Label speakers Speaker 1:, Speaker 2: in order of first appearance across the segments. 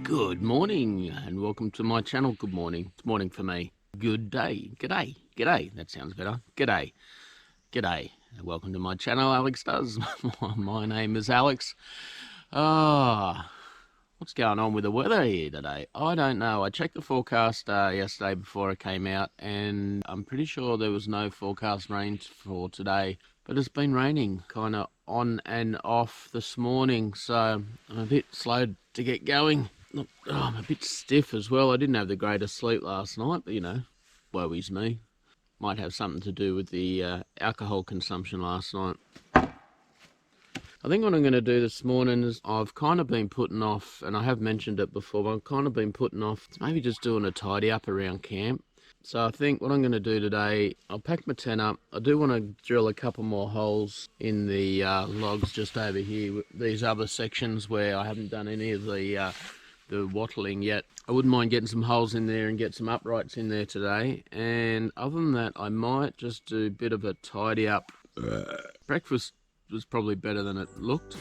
Speaker 1: Good morning and welcome to my channel. Good morning. It's morning for me. Good day. G'day. G'day. That sounds better. G'day. G'day. Welcome to my channel, Alex Does. My name is Alex. What's going on with the weather here today? I don't know. I checked the forecast yesterday before it came out, and I'm pretty sure there was no forecast rain for today. But it's been raining kind of on and off this morning, so I'm a bit slow to get going. I'm a bit stiff as well. I didn't have the greatest sleep last night, but you know, worries me. Might have something to do with the alcohol consumption last night. I think what I'm going to do this morning is I've kind of been putting off, and I have mentioned it before, but I've kind of been putting off maybe just doing a tidy up around camp. So I think what I'm going to do today, I'll pack my tent up. I do want to drill a couple more holes in the logs just over here, these other sections where I haven't done any of the wattling yet. I wouldn't mind getting some holes in there and get some uprights in there today. And other than that, I might just do a bit of a tidy up. Breakfast was probably better than it looked.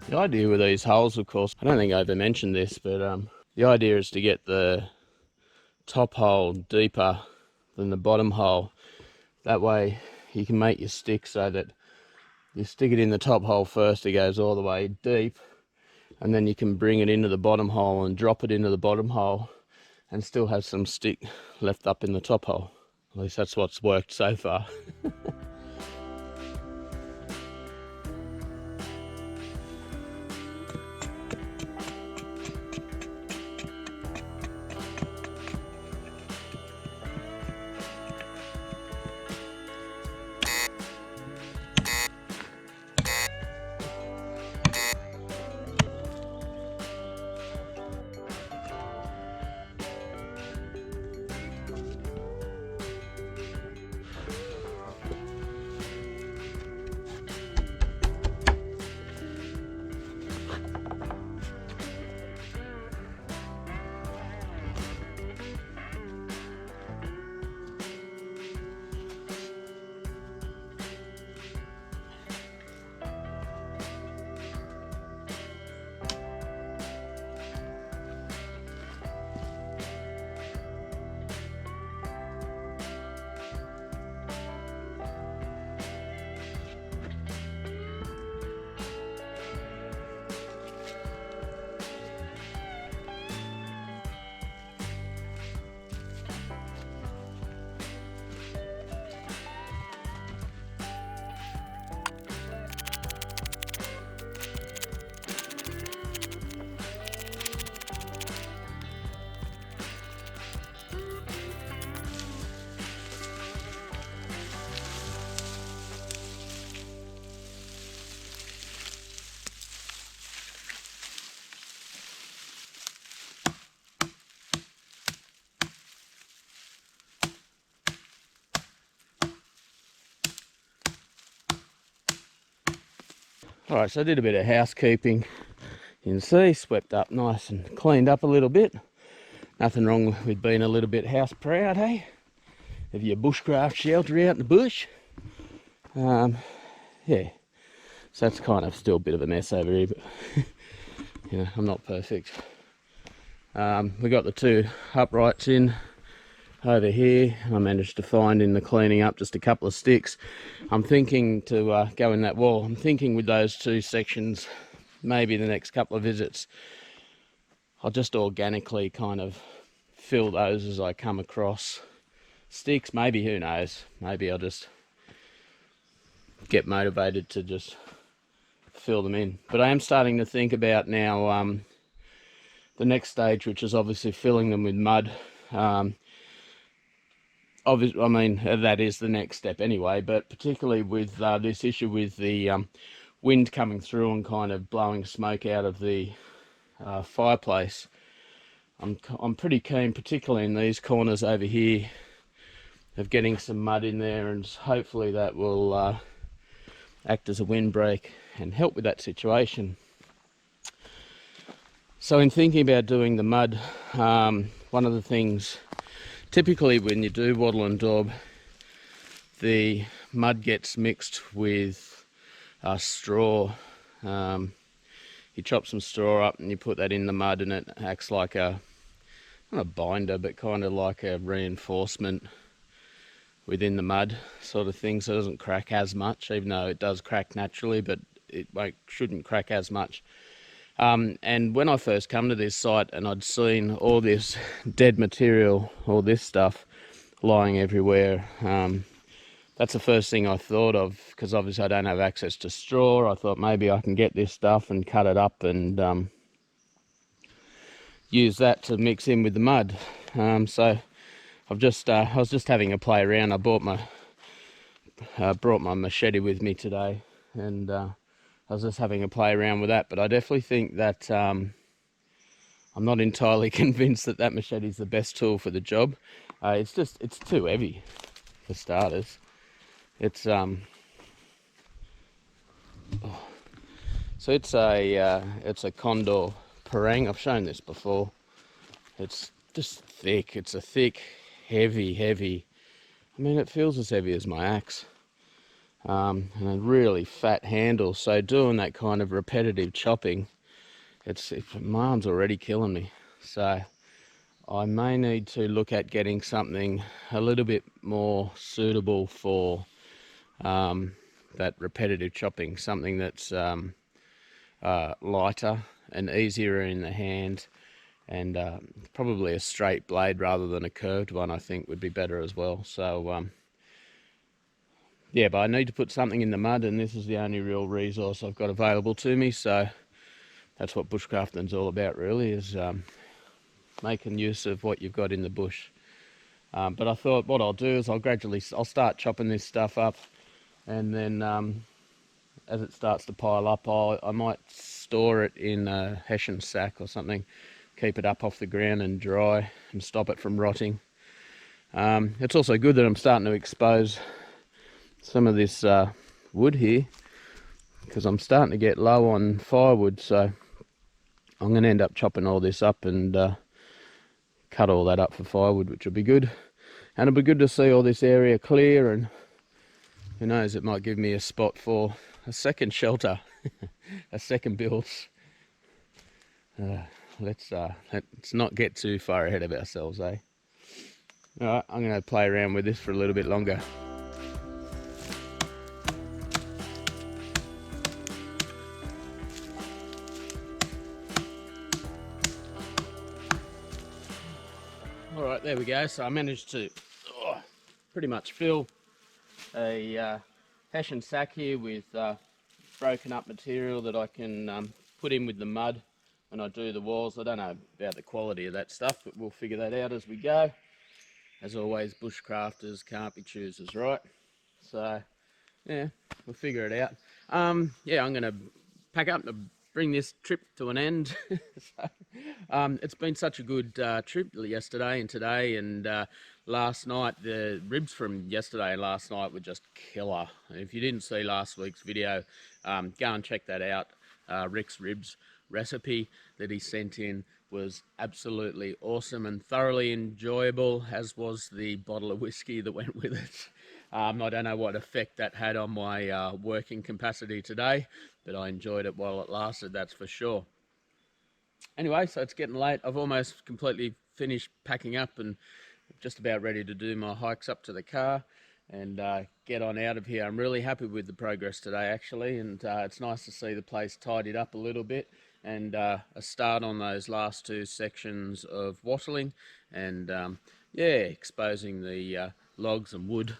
Speaker 1: The idea with these holes, of course, I don't think I ever mentioned this, but the idea is to get the top hole deeper than the bottom hole. That way you can make your stick so that you stick it in the top hole first, it goes all the way deep, and then you can bring it into the bottom hole and drop it into the bottom hole and still have some stick left up in the top hole. At least that's what's worked so far. Alright, so I did a bit of housekeeping You can see, swept up nice and cleaned up a little bit. Nothing wrong with being a little bit house proud, hey? Of your bushcraft shelter out in the bush. Yeah, so that's kind of still a bit of a mess over here, but you know, I'm not perfect. We got the 2 uprights in over here. I managed to find in the cleaning up just a couple of sticks. I'm thinking to go in that wall. I'm thinking with those 2 sections, maybe the next couple of visits, I'll just organically kind of fill those as I come across sticks. Maybe, who knows, maybe I'll just get motivated to just fill them in. But I am starting to think about now the next stage, which is obviously filling them with mud. Obviously, I mean, that is the next step anyway, but particularly with this issue with the wind coming through and kind of blowing smoke out of the fireplace, I'm pretty keen, particularly in these corners over here, of getting some mud in there, and hopefully that will act as a windbreak and help with that situation. So in thinking about doing the mud, one of the things, typically when you do wattle and daub, the mud gets mixed with straw. You chop some straw up and you put that in the mud, and it acts like a, not a binder, but kind of like a reinforcement within the mud sort of thing, so it doesn't crack as much, even though it does crack naturally, but it shouldn't crack as much. And when I first come to this site and I'd seen all this dead material, all this stuff lying everywhere, that's the first thing I thought of, because obviously I don't have access to straw. I thought maybe I can get this stuff and cut it up and use that to mix in with the mud. So I've just I was just having a play around. I brought my machete with me today, and I was just having a play around with that. But I definitely think that I'm not entirely convinced that machete is the best tool for the job. It's too heavy for starters. It's so it's a Condor Parang. I've shown this before. It's just thick. It's a thick, heavy. I mean, it feels as heavy as my axe. And a really fat handle. So doing that kind of repetitive chopping, my arm's already killing me. So I may need to look at getting something a little bit more suitable for that repetitive chopping, something that's lighter and easier in the hand, and probably a straight blade rather than a curved one, I think would be better as well. So yeah, but I need to put something in the mud, and this is the only real resource I've got available to me. So that's what bushcrafting's all about, really, is making use of what you've got in the bush. But I thought what I'll do is I'll start chopping this stuff up, and then as it starts to pile up, I might store it in a hessian sack or something, keep it up off the ground and dry and stop it from rotting. It's also good that I'm starting to expose some of this wood here, because I'm starting to get low on firewood, so I'm going to end up chopping all this up and cut all that up for firewood, which will be good. And it'll be good to see all this area clear, and who knows, it might give me a spot for a second shelter, a second build. Let's not get too far ahead of ourselves, eh? Alright, I'm going to play around with this for a little bit longer. Alright, there we go. So I managed to pretty much fill a hessian sack here with broken up material that I can put in with the mud when I do the walls. I don't know about the quality of that stuff, but we'll figure that out as we go. As always, bushcrafters can't be choosers, right? So yeah, we'll figure it out. Yeah, I'm gonna pack up and bring this trip to an end. So, it's been such a good trip yesterday and today, and last night. The ribs from yesterday and last night were just killer. If you didn't see last week's video, go and check that out. Rick's Ribs recipe that he sent in was absolutely awesome and thoroughly enjoyable, as was the bottle of whiskey that went with it. I don't know what effect that had on my working capacity today, but I enjoyed it while it lasted, that's for sure. Anyway, so it's getting late. I've almost completely finished packing up and just about ready to do my hikes up to the car and get on out of here. I'm really happy with the progress today, actually, and it's nice to see the place tidied up a little bit and a start on those last two sections of wattling and yeah, exposing the logs and wood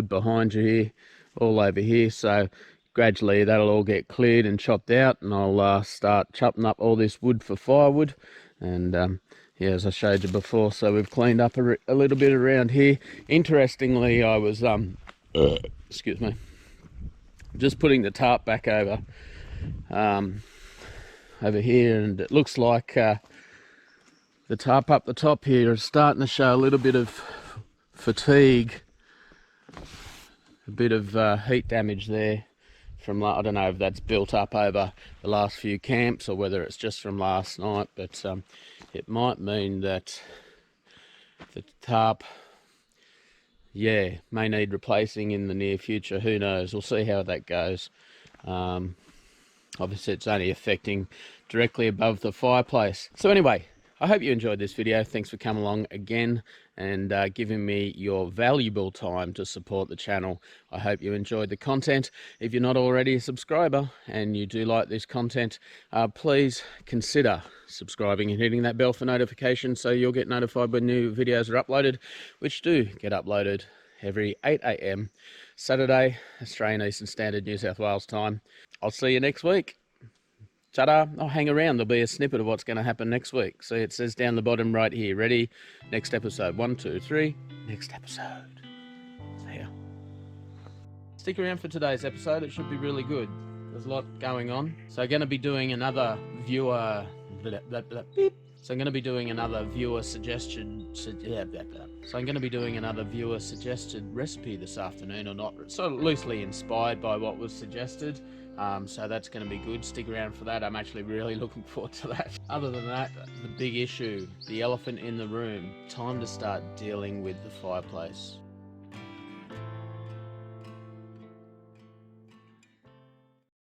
Speaker 1: behind you here, all over here. So gradually that'll all get cleared and chopped out, and I'll start chopping up all this wood for firewood. And yeah, as I showed you before, so we've cleaned up a little bit around here. Interestingly, I was excuse me, just putting the tarp back over here, and it looks like the tarp up the top here is starting to show a little bit of fatigue, a bit of heat damage there from, I don't know if that's built up over the last few camps or whether it's just from last night, but it might mean that the tarp, yeah, may need replacing in the near future. Who knows? We'll see how that goes. Obviously it's only affecting directly above the fireplace. So anyway, I hope you enjoyed this video. Thanks for coming along again and giving me your valuable time to support the channel. I hope you enjoyed the content. If you're not already a subscriber and you do like this content, please consider subscribing and hitting that bell for notifications so you'll get notified when new videos are uploaded, which do get uploaded every 8 AM Saturday, Australian Eastern Standard New South Wales time. I'll see you next week. Ta-da. I'll hang around. There'll be a snippet of what's going to happen next week. See, it says down the bottom right here, ready, next episode. 1, 2, 3, next episode. See ya. Stick around for today's episode. It should be really good. There's a lot going on. So I'm going to be doing another viewer... So I'm going to be doing another viewer suggested... So I'm going to be doing another viewer suggested recipe this afternoon, or not, sort of loosely inspired by what was suggested. So that's going to be good. Stick around for that. I'm actually really looking forward to that. Other than that, the big issue, the elephant in the room, time to start dealing with the fireplace.